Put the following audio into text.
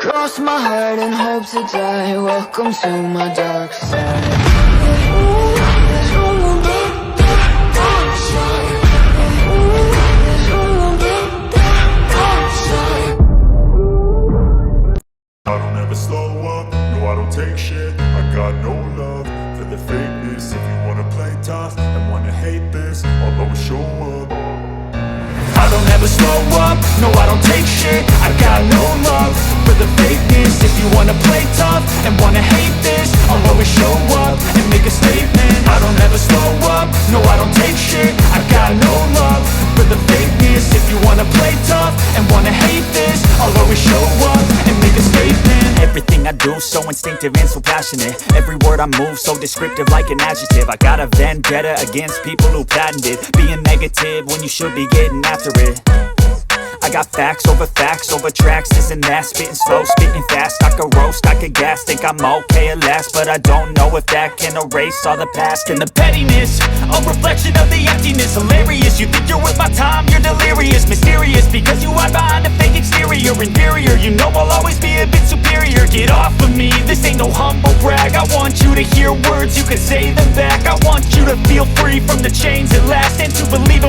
Cross my heart and hope to die. Welcome to my dark side. I don't ever slow up, no I don't take shit. I got no love for the fakeness. If you wanna play tough and wanna hate this, I'll always show up. I don't ever slow up, no I don't take shit. I got no love for the fakeness. If you wanna play tough and wanna hate this, I'll always show up and make a statement. I don't ever slow up, no I don't take shit. I got no love for the fakeness. If you wanna play tough and wanna hate this, I'll always show up and make a statement. Everything I do so instinctive and so passionate. Every word I move so descriptive like an adjective. I got a vendetta against people who patented being negative when you should be getting after it. I got facts over tracks, this and that. Spitting slow, spitting fast. I could roast, I could gas. Think I'm okay at last, but I don't know if that can erase all the past. And the pettiness, a reflection of the emptiness. Hilarious, you think you're worth my time, you're delirious. Mysterious, because you hide behind a fake exterior. Inferior, you know I'll always be a bit superior. Get off of me, this ain't no humble brag. I want you to hear words, you can say them back. I want you to feel free from the chains at last, and to believe